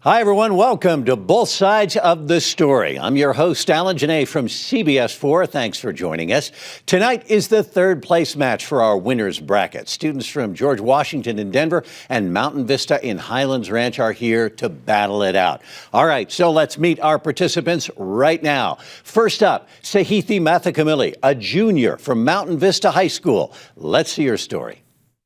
Hi, everyone. Welcome to Both Sides of the Story. I'm your host, Alan Janae from CBS 4. Thanks for joining us. Tonight is the third place match for our winners bracket. Students from George Washington in Denver and Mountain Vista in Highlands Ranch are here to battle it out. All right, so let's meet our participants right now. First up, Sahithi Mathukumilli, a junior from Mountain Vista High School. Let's see her story.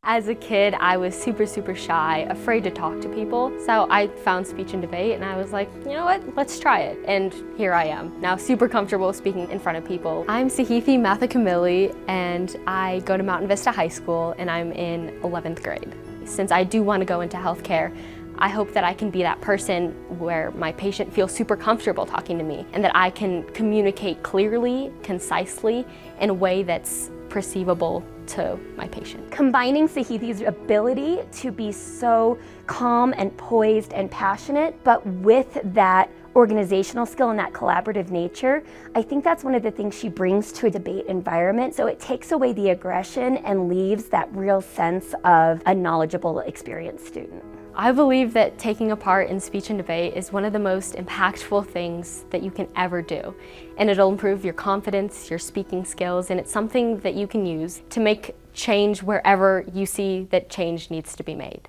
As a kid, I was super shy, afraid to talk to people. So I found speech and debate and I was like, you know what, let's try it. And here I am, now super comfortable speaking in front of people. I'm Sahithi Mathukumilli and I go to Mountain Vista High School and I'm in 11th grade. Since I do want to go into healthcare, I hope that I can be that person where my patient feels super comfortable talking to me and that I can communicate clearly, concisely, in a way that's perceivable to my patient. Combining Sahithi's ability to be so calm and poised and passionate, but with that organizational skill and that collaborative nature, I think that's one of the things she brings to a debate environment. So it takes away the aggression and leaves that real sense of a knowledgeable, experienced student. I believe that taking a part in speech and debate is one of the most impactful things that you can ever do. And it'll improve your confidence, your speaking skills, and it's something that you can use to make change wherever you see that change needs to be made.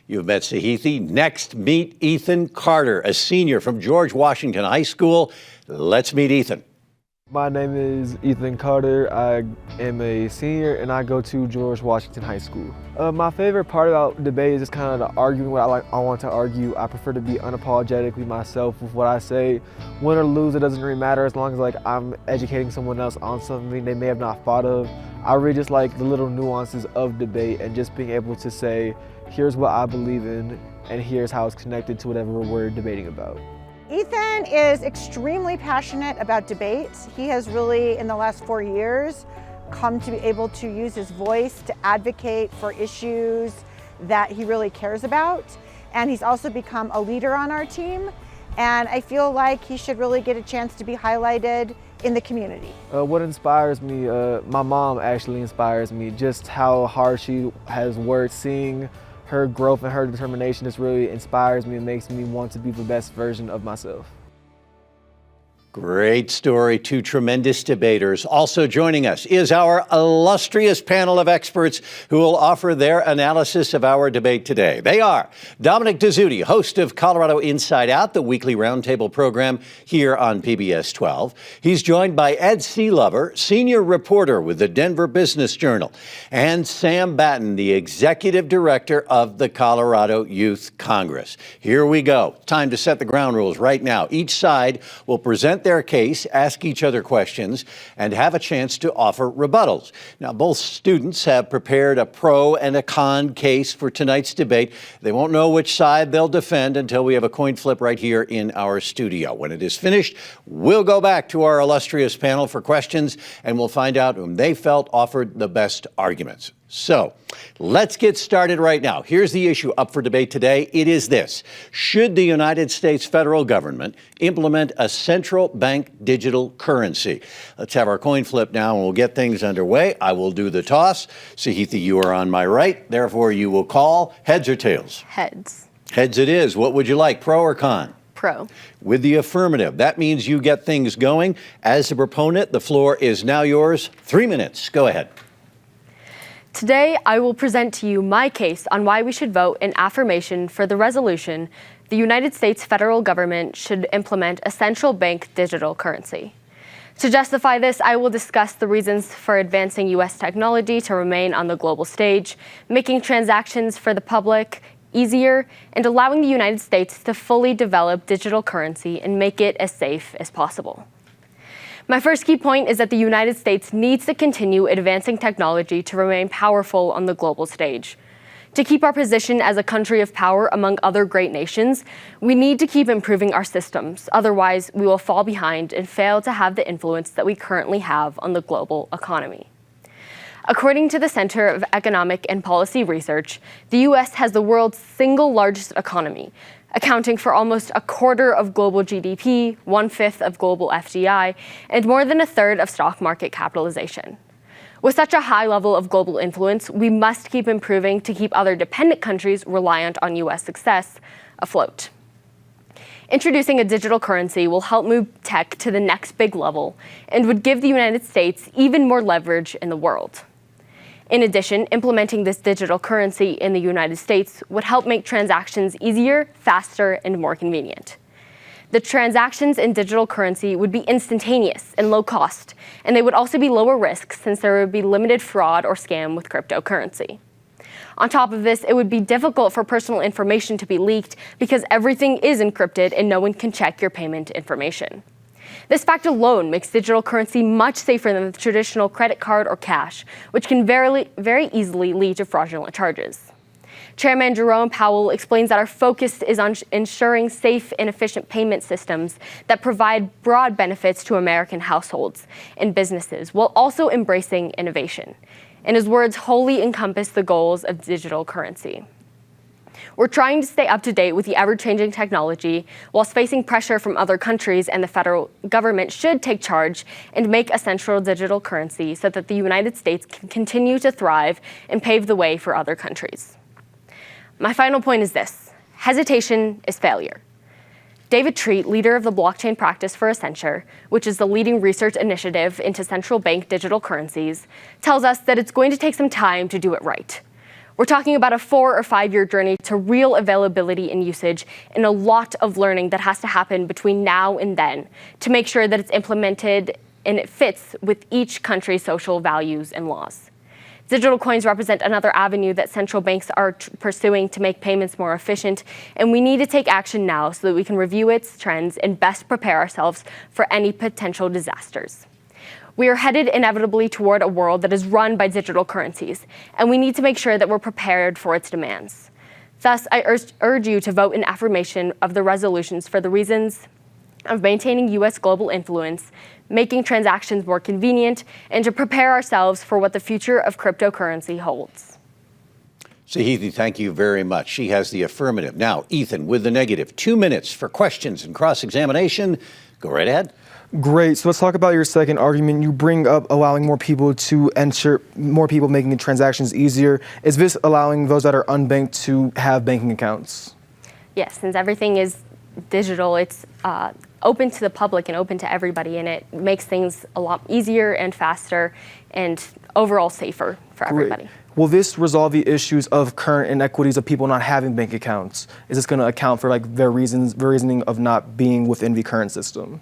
You've met Sahithi. Next, meet Ethan Carter, a senior from George Washington High School. Let's meet Ethan. My name is Ethan Carter. I am a senior and I go to George Washington High School. My favorite part about debate is just kind of the arguing what I want to argue. I prefer to be unapologetically myself with what I say. Win or lose, it doesn't really matter as long as I'm educating someone else on something they may have not thought of. I really just like the little nuances of debate and just being able to say, here's what I believe in and here's how it's connected to whatever we're debating about. Ethan is extremely passionate about debate. He has really, in the last 4 years, come to be able to use his voice to advocate for issues that he really cares about. And he's also become a leader on our team. And I feel like he should really get a chance to be highlighted in the community. What inspires me, my mom actually inspires me, just how hard she has worked. Seeing her growth and her determination just really inspires me and makes me want to be the best version of myself. Great story, two tremendous debaters. Also joining us is our illustrious panel of experts who will offer their analysis of our debate today. They are Dominic Dezzutti, host of Colorado Inside Out, the weekly roundtable program here on PBS 12. He's joined by Ed Sealover, senior reporter with the Denver Business Journal, and Sam Batten, the executive director of the Colorado Youth Congress. Here we go. Time to set the ground rules right now. Each side will present their case, ask each other questions, and have a chance to offer rebuttals. Now, both students have prepared a pro and a con case for tonight's debate. They won't know which side they'll defend until we have a coin flip right here in our studio. When it is finished, we'll go back to our illustrious panel for questions, and we'll find out whom they felt offered the best arguments. So let's get started right now. Here's the issue up for debate today. It is this: should the United States federal government implement a central bank digital currency? Let's have our coin flip now and we'll get things underway. I will do the toss. Sahithi, you are on my right. Therefore, you will call heads or tails? Heads. Heads it is. What would you like, pro or con? Pro. With the affirmative. That means you get things going. As the proponent, the floor is now yours. 3 minutes. Go ahead. Today, I will present to you my case on why we should vote in affirmation for the resolution the United States federal government should implement a central bank digital currency. To justify this, I will discuss the reasons for advancing U.S. technology to remain on the global stage, making transactions for the public easier, and allowing the United States to fully develop digital currency and make it as safe as possible. My first key point is that the United States needs to continue advancing technology to remain powerful on the global stage. To keep our position as a country of power among other great nations, we need to keep improving our systems. Otherwise, we will fall behind and fail to have the influence that we currently have on the global economy. According to the Center of Economic and Policy Research, the U.S. has the world's single largest economy, accounting for almost a quarter of global GDP, 1/5 of global FDI, and more than a third of stock market capitalization. With such a high level of global influence, we must keep improving to keep other dependent countries reliant on U.S. success afloat. Introducing a digital currency will help move tech to the next big level and would give the United States even more leverage in the world. In addition, implementing this digital currency in the United States would help make transactions easier, faster, and more convenient. The transactions in digital currency would be instantaneous and low cost, and they would also be lower risk since there would be limited fraud or scam with cryptocurrency. On top of this, it would be difficult for personal information to be leaked because everything is encrypted and no one can check your payment information. This fact alone makes digital currency much safer than the traditional credit card or cash, which can very easily lead to fraudulent charges. Chairman Jerome Powell explains that our focus is on ensuring safe and efficient payment systems that provide broad benefits to American households and businesses while also embracing innovation. And his words wholly encompass the goals of digital currency. We're trying to stay up to date with the ever-changing technology whilst facing pressure from other countries, and the federal government should take charge and make a central digital currency so that the United States can continue to thrive and pave the way for other countries. My final point is this: hesitation is failure. David Treat, leader of the Blockchain Practice for Accenture, which is the leading research initiative into central bank digital currencies, tells us that it's going to take some time to do it right. We're talking about a 4 or 5 year journey to real availability and usage, and a lot of learning that has to happen between now and then to make sure that it's implemented and it fits with each country's social values and laws. Digital coins represent another avenue that central banks are pursuing to make payments more efficient, and we need to take action now so that we can review its trends and best prepare ourselves for any potential disasters. We are headed inevitably toward a world that is run by digital currencies, and we need to make sure that we're prepared for its demands. Thus, I urge you to vote in affirmation of the resolutions for the reasons of maintaining U.S. global influence, making transactions more convenient, and to prepare ourselves for what the future of cryptocurrency holds. Sahithi, thank you very much. She has the affirmative. Now, Ethan, with the negative. 2 minutes for questions and cross-examination. Go right ahead. Great. So let's talk about your second argument. You bring up allowing more people to enter, more people making the transactions easier. Is this allowing those that are unbanked to have banking accounts? Yes, since everything is digital, it's open to the public and open to everybody, and it makes things a lot easier and faster and overall safer for everybody. Great. Will this resolve the issues of current inequities of people not having bank accounts? Is this going to account for their reasoning of not being within the current system?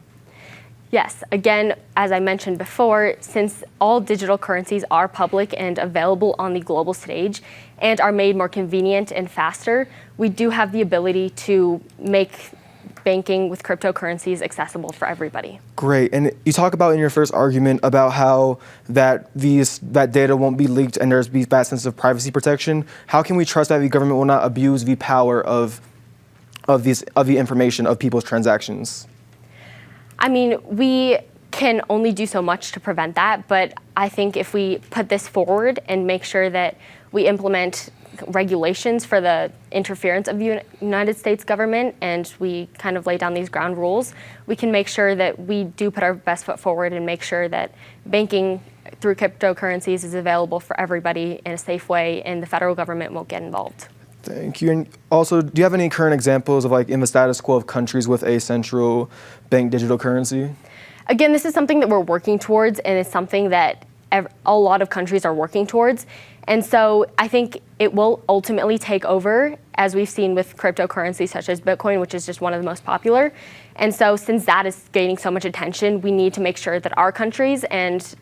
Yes, again, as I mentioned before, since all digital currencies are public and available on the global stage and are made more convenient and faster, we do have the ability to make banking with cryptocurrencies accessible for everybody. Great. And you talk about in your first argument about how that data won't be leaked and there's that sense of privacy protection. How can we trust that the government will not abuse the power of the information of people's transactions? I mean, we can only do so much to prevent that, but I think if we put this forward and make sure that we implement regulations for the interference of the United States government and we kind of lay down these ground rules, we can make sure that we do put our best foot forward and make sure that banking through cryptocurrencies is available for everybody in a safe way and the federal government won't get involved. Thank you. And also, do you have any current examples of in the status quo of countries with a central bank digital currency? Again, this is something that we're working towards, and it's something that a lot of countries are working towards. And so I think it will ultimately take over, as we've seen with cryptocurrencies such as Bitcoin, which is just one of the most popular. And so since that is gaining so much attention, we need to make sure that our countries and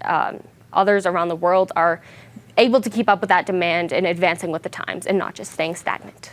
others around the world are able to keep up with that demand and advancing with the times and not just staying stagnant.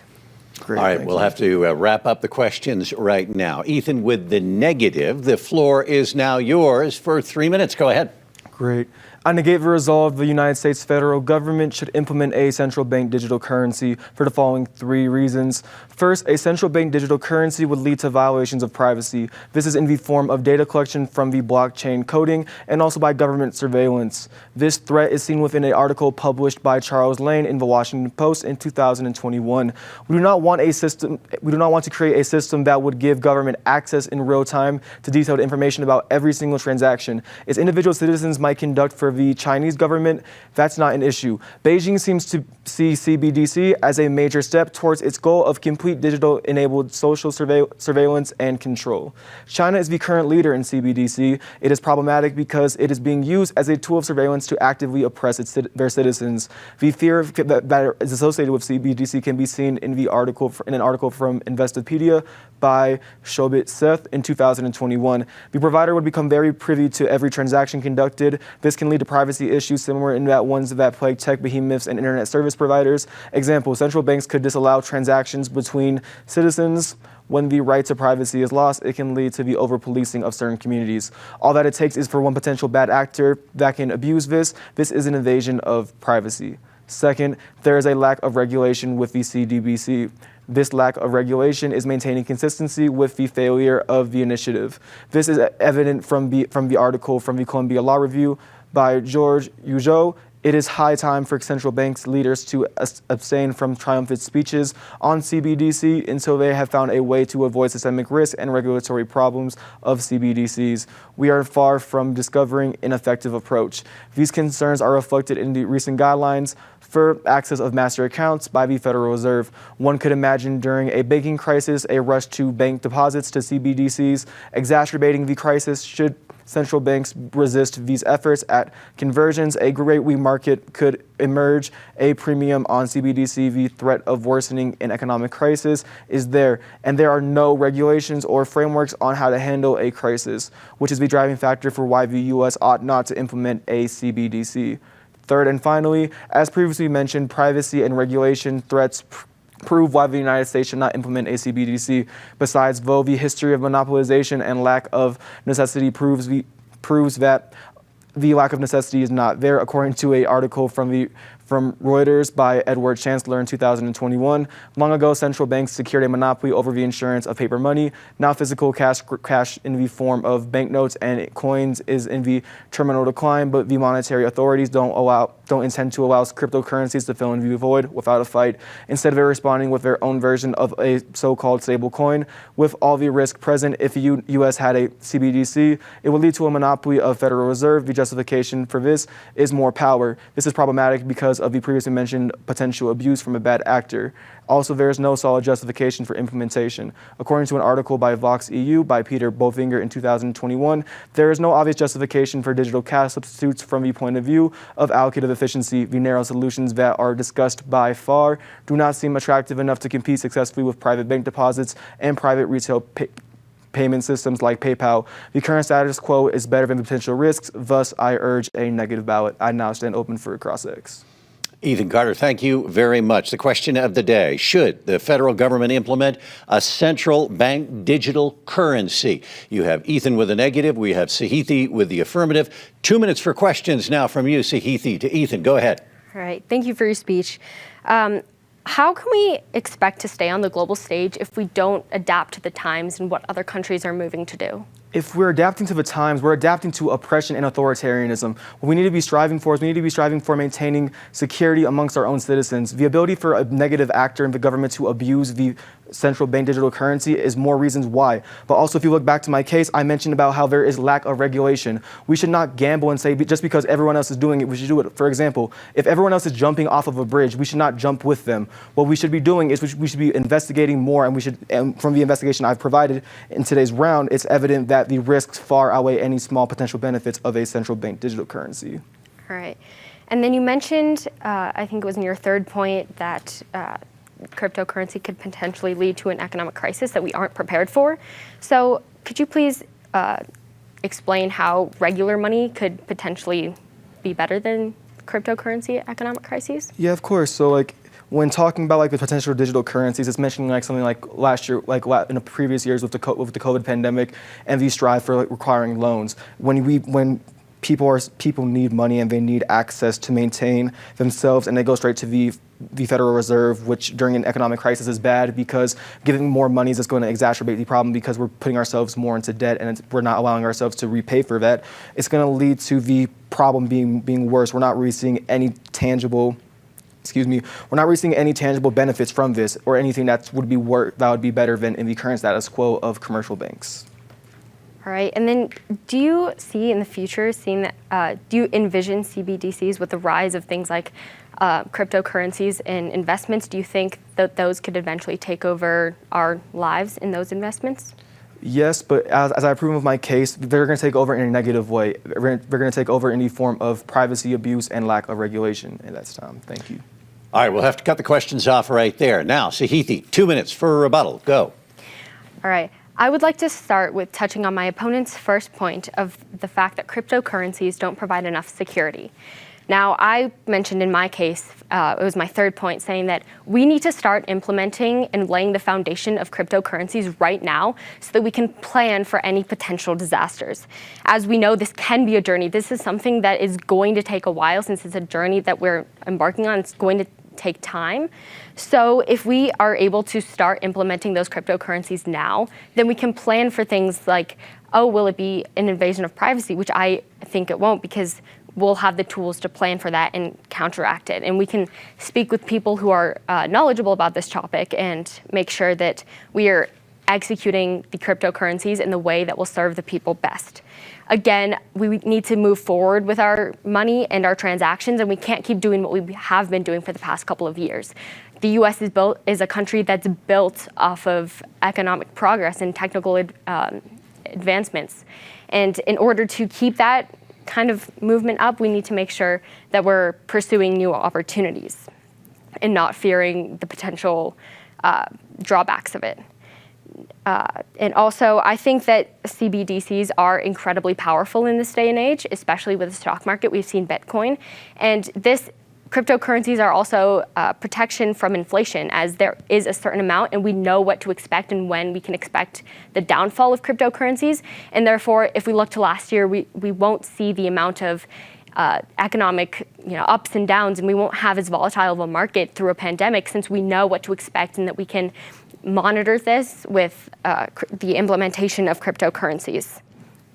Great, all right, we'll have to wrap up the questions right now. Ethan, with the negative, the floor is now yours for 3 minutes. Go ahead. Great. I negate the resolve the United States federal government should implement a central bank digital currency for the following 3 reasons. First, a central bank digital currency would lead to violations of privacy. This is in the form of data collection from the blockchain coding and also by government surveillance. This threat is seen within an article published by Charles Lane in the Washington Post in 2021. We do not want to create a system that would give government access in real time to detailed information about every single transaction, as individual citizens might conduct for the Chinese government, that's not an issue. Beijing seems to see CBDC as a major step towards its goal of complete digital-enabled social surveillance and control. China is the current leader in CBDC. It is problematic because it is being used as a tool of surveillance to actively oppress their citizens. The fear that is associated with CBDC can be seen in an article from Investopedia by Shobit Seth in 2021. The provider would become very privy to every transaction conducted. This can lead to privacy issues similar in that ones that plague tech behemoths and internet service providers. Example, central banks could disallow transactions between citizens. When the right to privacy is lost, it can lead to the over-policing of certain communities. All that it takes is for one potential bad actor that can abuse this. This is an invasion of privacy. Second, there is a lack of regulation with the CBDC. This lack of regulation is maintaining consistency with the failure of the initiative. This is evident from the article from the Columbia Law Review by George Yuzhou. It is high time for central banks leaders to abstain from triumphant speeches on CBDC until they have found a way to avoid systemic risk and regulatory problems of CBDCs. We are far from discovering an effective approach. These concerns are reflected in the recent guidelines for access of master accounts by the Federal Reserve. One could imagine during a banking crisis a rush to bank deposits to CBDCs, exacerbating the crisis should central banks resist these efforts at conversions. A gateway market could emerge. A premium on CBDC. The threat of worsening an economic crisis is there, and there are no regulations or frameworks on how to handle a crisis, which is the driving factor for why the U.S. ought not to implement a CBDC. Third and finally, as previously mentioned, privacy and regulation threats prove why the United States should not implement a CBDC. Besides, though the history of monopolization and lack of necessity proves that the lack of necessity is not there, according to an article from Reuters by Edward Chancellor in 2021. Long ago, central banks secured a monopoly over the insurance of paper money. Now physical cash in the form of banknotes and coins is in the terminal decline, but the monetary authorities don't intend to allow cryptocurrencies to fill in the void without a fight. Instead of responding with their own version of a so-called stable coin, with all the risk present, if the U.S. had a CBDC, it would lead to a monopoly of Federal Reserve. The justification for this is more power. This is problematic because of the previously mentioned potential abuse from a bad actor. Also, there is no solid justification for implementation. According to an article by Vox EU by Peter Bofinger in 2021, there is no obvious justification for digital cash substitutes from the point of view of allocative efficiency. The narrow solutions that are discussed by far do not seem attractive enough to compete successfully with private bank deposits and private retail payment systems like PayPal. The current status quo is better than the potential risks. Thus, I urge a negative ballot. I now stand open for cross-ex. Ethan Carter, thank you very much. The question of the day: should the federal government implement a central bank digital currency? You have Ethan with the negative. We have Sahithi with the affirmative. 2 minutes for questions now from you, Sahithi, to Ethan. Go ahead. All right. Thank you for your speech. How can we expect to stay on the global stage if we don't adapt to the times and what other countries are moving to do? If we're adapting to the times, we're adapting to oppression and authoritarianism. What we need to be striving for maintaining security amongst our own citizens. The ability for a negative actor in the government to abuse the central bank digital currency is more reasons why. But also, if you look back to my case, I mentioned about how there is lack of regulation. We should not gamble and say just because everyone else is doing it, we should do it. For example, if everyone else is jumping off of a bridge, we should not jump with them. What we should be doing is we should be investigating more, and from the investigation I've provided in today's round, it's evident that the risks far outweigh any small potential benefits of a central bank digital currency. All right. And then you mentioned, I think it was in your third point, that cryptocurrency could potentially lead to an economic crisis that we aren't prepared for. So could you please explain how regular money could potentially be better than cryptocurrency economic crises? Yeah, of course. So when talking about the potential digital currencies, it's mentioning something like last year, in the previous years with the COVID pandemic, and the strive for requiring loans. When people need money and they need access to maintain themselves, and they go straight to the Federal Reserve, which during an economic crisis is bad because giving more money is just going to exacerbate the problem because we're putting ourselves more into debt and we're not allowing ourselves to repay for that. It's going to lead to the problem being worse. We're not really seeing any tangible benefits from this or anything that would be better than in the current status quo of commercial banks. All right, and then do you see in the future, do you envision CBDCs with the rise of things like cryptocurrencies and investments? Do you think that those could eventually take over our lives in those investments? Yes, but as I've proven with my case, they're going to take over in a negative way. They're going to take over in the form of privacy abuse and lack of regulation. And that's time. Thank you. All right, we'll have to cut the questions off right there. Now, Sahithi, 2 minutes for a rebuttal. Go. All right. I would like to start with touching on my opponent's first point of the fact that cryptocurrencies don't provide enough security. Now, I mentioned in my case, it was my third point, saying that we need to start implementing and laying the foundation of cryptocurrencies right now so that we can plan for any potential disasters. As we know, this can be a journey. This is something that is going to take a while, since it's a journey that we're embarking on. It's going to take time. So if we are able to start implementing those cryptocurrencies now, then we can plan for things like, oh, will it be an invasion of privacy? Which I think it won't, because we'll have the tools to plan for that and counteract it. And we can speak with people who are knowledgeable about this topic and make sure that we are executing the cryptocurrencies in the way that will serve the people best. Again, we need to move forward with our money and our transactions, and we can't keep doing what we have been doing for the past couple of years. The U.S. is a country that's built off of economic progress and technical advancements. And in order to keep that kind of movement up, we need to make sure that we're pursuing new opportunities and not fearing the potential drawbacks of it. And also, I think that CBDCs are incredibly powerful in this day and age, especially with the stock market. We've seen Bitcoin. And cryptocurrencies are also protection from inflation, as there is a certain amount and we know what to expect and when we can expect the downfall of cryptocurrencies. And therefore, if we look to last year, we won't see the amount of economic ups and downs, and we won't have as volatile of a market through a pandemic, since we know what to expect and that we can monitor this with the implementation of cryptocurrencies.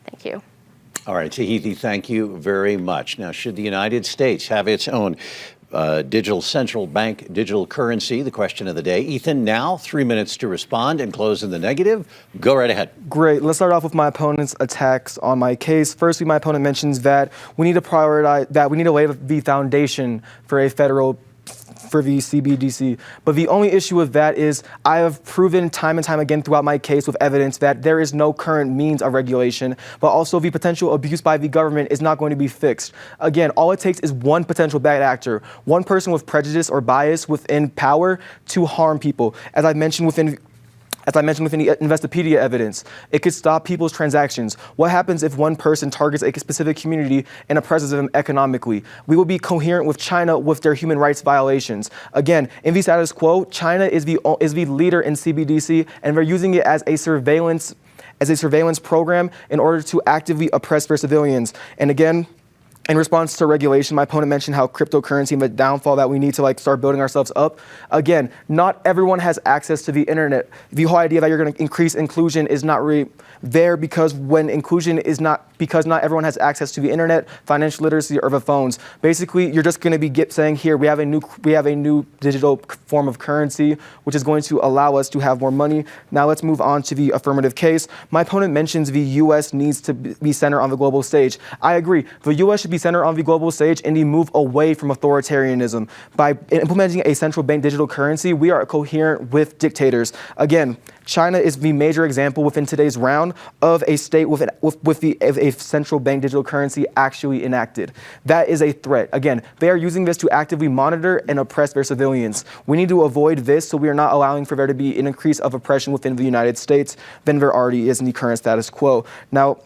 Thank you. All right, Sahithi, thank you very much. Now, should the United States have its own digital central bank digital currency? The question of the day. Ethan, now 3 minutes to respond and close in the negative. Go right ahead. Great. Let's start off with my opponent's attacks on my case. Firstly, my opponent mentions that we need to prioritize, that we need to lay the foundation for a federal for the CBDC. But the only issue with that is I have proven time and time again throughout my case with evidence that there is no current means of regulation, but also the potential abuse by the government is not going to be fixed. Again, all it takes is one potential bad actor, one person with prejudice or bias within power to harm people. As I mentioned within the Investopedia evidence, it could stop people's transactions. What happens if one person targets a specific community and oppresses them economically? We will be coherent with China with their human rights violations. Again, in the status quo, China is the leader in CBDC, and they're using it as a surveillance program in order to actively oppress their civilians. And again, in response to regulation, my opponent mentioned how cryptocurrency and the downfall that we need to start building ourselves up. Again, not everyone has access to the internet. The whole idea that you're going to increase inclusion is not really there, because because not everyone has access to the internet, financial literacy, or the phones. Basically, you're just going to be saying, here, we have a new digital form of currency, which is going to allow us to have more money. Now let's move on to the affirmative case. My opponent mentions the U.S. needs to be centered on the global stage. I agree. The U.S. should be centered on the global stage and move away from authoritarianism. By implementing a central bank digital currency, we are coherent with dictators. Again, China is the major example within today's round of a state with a central bank digital currency actually enacted. That is a threat. Again, they are using this to actively monitor and oppress their civilians. We need to avoid this so we are not allowing for there to be an increase of oppression within the United States than there already is in the current status quo. Now,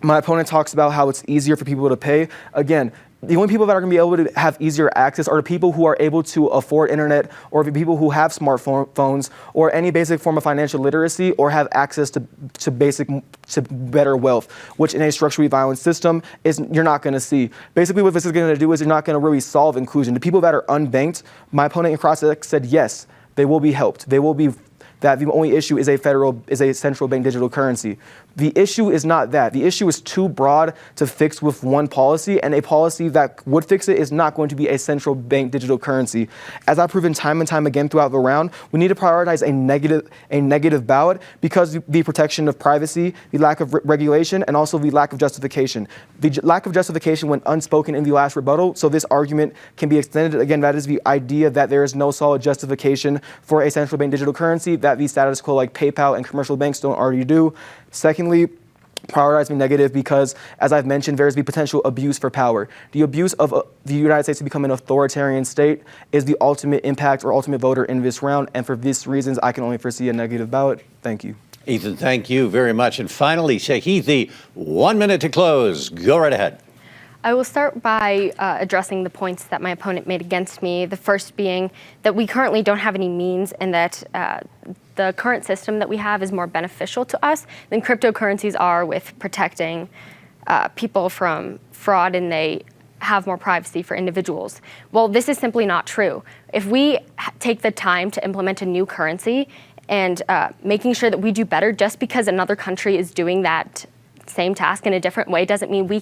my opponent talks about how it's easier for people to pay. Again, the only people that are going to be able to have easier access are the people who are able to afford internet, or the people who have smartphones, or any basic form of financial literacy, or have access to better wealth, which in a structurally violent system you're not going to see. Basically, what this is going to do is you're not going to really solve inclusion. The people that are unbanked, my opponent in cross said yes, they will be helped. They will that the only issue is a central bank digital currency. The issue is not that. The issue is too broad to fix with one policy, and a policy that would fix it is not going to be a central bank digital currency. As I've proven time and time again throughout the round, we need to prioritize a negative ballot because the protection of privacy, the lack of regulation, and also the lack of justification. The lack of justification went unspoken in the last rebuttal, so this argument can be extended. Again, that is the idea that there is no solid justification for a central bank digital currency that the status quo like PayPal and commercial banks don't already do. Secondly, prioritize the negative because, as I've mentioned, there is the potential abuse for power. The abuse of the United States to become an authoritarian state is the ultimate impact or ultimate voter in this round, and for these reasons, I can only foresee a negative ballot. Thank you. Ethan, thank you very much. And finally, Sahithi, 1 minute to close. Go right ahead. I will start by addressing the points that my opponent made against me. The first being that we currently don't have any means and that the current system that we have is more beneficial to us than cryptocurrencies are with protecting people from fraud, and they have more privacy for individuals. Well, this is simply not true. If we take the time to implement a new currency and making sure that we do better just because another country is doing that same task in a different way doesn't mean we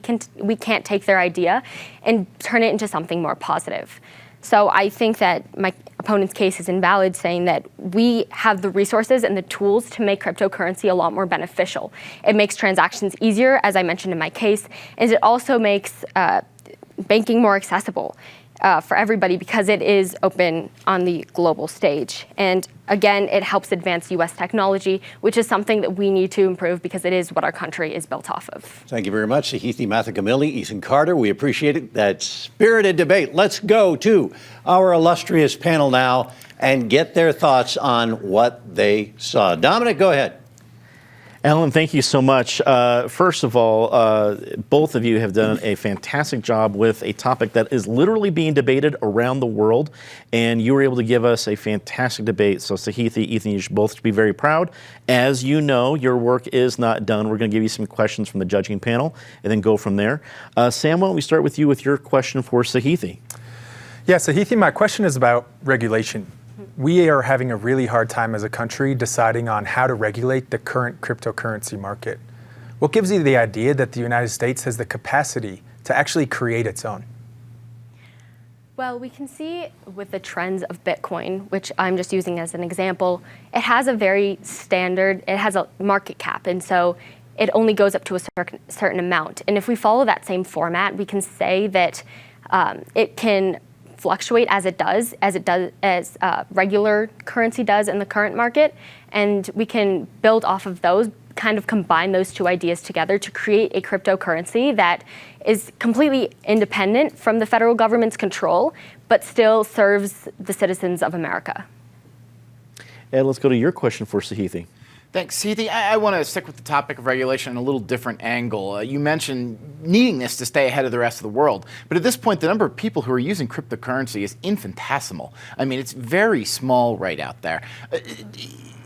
can't take their idea and turn it into something more positive. So I think that my opponent's case is invalid, saying that we have the resources and the tools to make cryptocurrency a lot more beneficial. It makes transactions easier, as I mentioned in my case, and it also makes banking more accessible for everybody because it is open on the global stage. And again, it helps advance U.S. technology, which is something that we need to improve because it is what our country is built off of. Thank you very much, Sahithi, Mathukumilli, Ethan Carter. We appreciate it. That spirited debate. Let's go to our illustrious panel now and get their thoughts on what they saw. Dominic, go ahead. Alan, thank you so much. First of all, both of you have done a fantastic job with a topic that is literally being debated around the world, and you were able to give us a fantastic debate. So Sahithi, Ethan, you should both be very proud. As you know, your work is not done. We're going to give you some questions from the judging panel and then go from there. Sam, why don't we start with you with your question for Sahithi? Yeah, Sahithi, my question is about regulation. We are having a really hard time as a country deciding on how to regulate the current cryptocurrency market. What gives you the idea that the United States has the capacity to actually create its own? Well, we can see with the trends of Bitcoin, which I'm just using as an example, it has a very standard, it has a market cap, and so it only goes up to a certain amount. And if we follow that same format, we can say that it can fluctuate as regular currency does in the current market, and we can build off of those, kind of combine those two ideas together to create a cryptocurrency that is completely independent from the federal government's control, but still serves the citizens of America. And let's go to your question for Sahithi. Thanks, Sahithi. I want to stick with the topic of regulation in a little different angle. You mentioned needing this to stay ahead of the rest of the world. But at this point, the number of people who are using cryptocurrency is infinitesimal. I mean, it's very small right out there.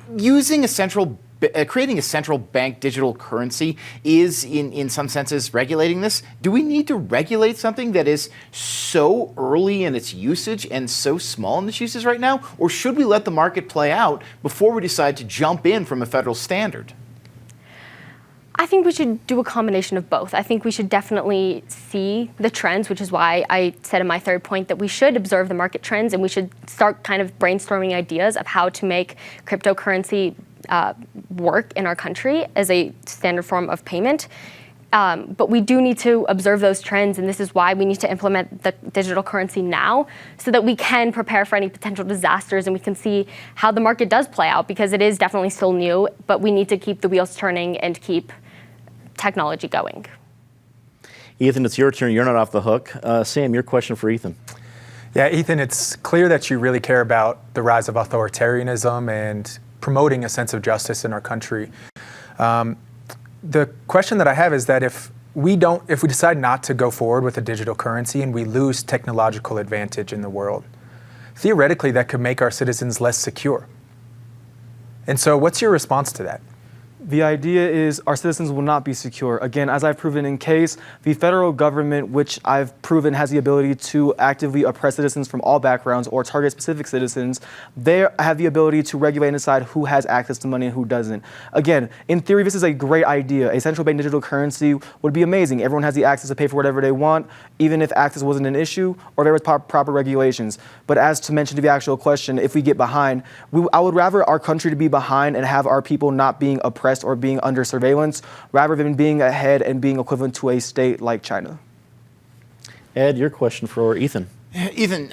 Creating a central bank digital currency is, in some senses, regulating this. Do we need to regulate something that is so early in its usage and so small in its uses right now? Or should we let the market play out before we decide to jump in from a federal standard? I think we should do a combination of both. I think we should definitely see the trends, which is why I said in my third point that we should observe the market trends and we should start kind of brainstorming ideas of how to make cryptocurrency work in our country as a standard form of payment. But we do need to observe those trends, and this is why we need to implement the digital currency now so that we can prepare for any potential disasters and we can see how the market does play out, because it is definitely still new, but we need to keep the wheels turning and keep technology going. Ethan, it's your turn. You're not off the hook. Sam, your question for Ethan. Yeah, Ethan, it's clear that you really care about the rise of authoritarianism and promoting a sense of justice in our country. The question that I have is that if we decide not to go forward with a digital currency and we lose technological advantage in the world, theoretically that could make our citizens less secure. And so what's your response to that? The idea is our citizens will not be secure. Again, as I've proven in case, the federal government, which I've proven has the ability to actively oppress citizens from all backgrounds or target specific citizens, they have the ability to regulate and decide who has access to money and who doesn't. Again, in theory, this is a great idea. A central bank digital currency would be amazing. Everyone has the access to pay for whatever they want, even if access wasn't an issue or there was proper regulations. But as to mention to the actual question, if we get behind, I would rather our country to be behind and have our people not being oppressed or being under surveillance, rather than being ahead and being equivalent to a state like China. Ed, your question for Ethan. Ethan,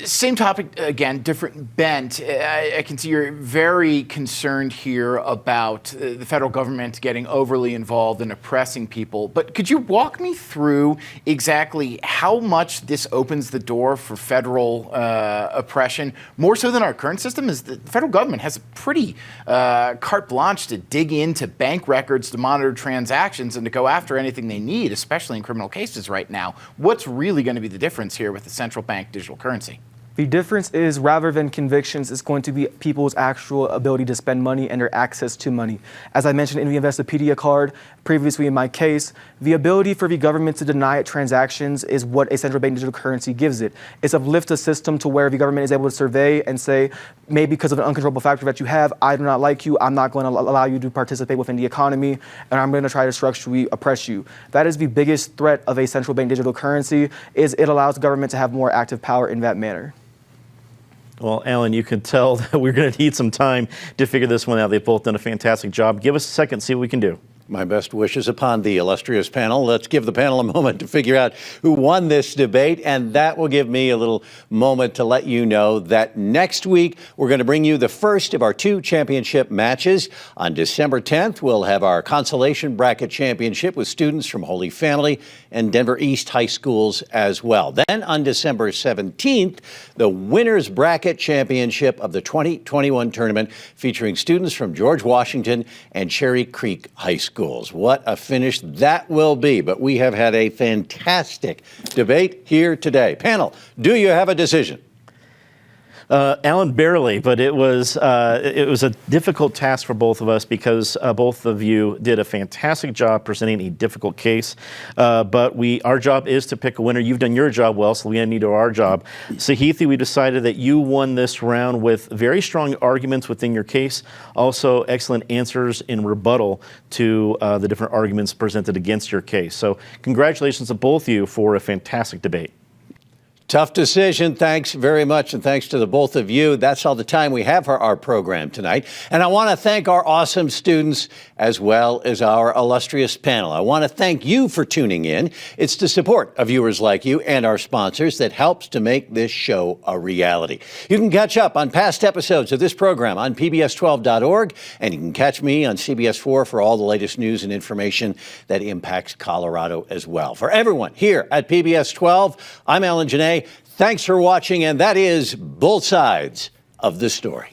same topic again, different bent. I can see you're very concerned here about the federal government getting overly involved in oppressing people. But could you walk me through exactly how much this opens the door for federal oppression, more so than our current system? Is the federal government has a pretty carte blanche to dig into bank records, to monitor transactions, and to go after anything they need, especially in criminal cases right now. What's really going to be the difference here with the central bank digital currency? The difference is, rather than convictions, it's going to be people's actual ability to spend money and their access to money. As I mentioned in the Investopedia card, previously in my case, the ability for the government to deny transactions is what a central bank digital currency gives it. It's uplift a system to where the government is able to survey and say, maybe because of an uncontrollable factor that you have, I do not like you, I'm not going to allow you to participate within the economy, and I'm going to try to structurally oppress you. That is the biggest threat of a central bank digital currency, is it allows the government to have more active power in that manner. Well, Alan, you can tell that we're going to need some time to figure this one out. They've both done a fantastic job. Give us a second, see what we can do. My best wishes upon the illustrious panel. Let's give the panel a moment to figure out who won this debate, and that will give me a little moment to let you know that next week we're going to bring you the first of our 2 championship matches. On December 10th, we'll have our consolation bracket championship with students from Holy Family and Denver East High Schools as well. Then on December 17th, the winners bracket championship of the 2021 tournament featuring students from George Washington and Cherry Creek High School. What a finish that will be. But we have had a fantastic debate here today. Panel, do you have a decision? Alan, barely, but it was a difficult task for both of us because both of you did a fantastic job presenting a difficult case. But our job is to pick a winner. You've done your job well, so we need to do our job. Sahithi, we decided that you won this round with very strong arguments within your case, also excellent answers in rebuttal to the different arguments presented against your case. So congratulations to both of you for a fantastic debate. Tough decision. Thanks very much, and thanks to the both of you. That's all the time we have for our program tonight. And I want to thank our awesome students as well as our illustrious panel. I want to thank you for tuning in. It's the support of viewers like you and our sponsors that helps to make this show a reality. You can catch up on past episodes of this program on pbs12.org, and you can catch me on CBS4 for all the latest news and information that impacts Colorado as well. For everyone here at PBS 12, I'm Alan Janay. Thanks for watching, and that is Both Sides of the Story.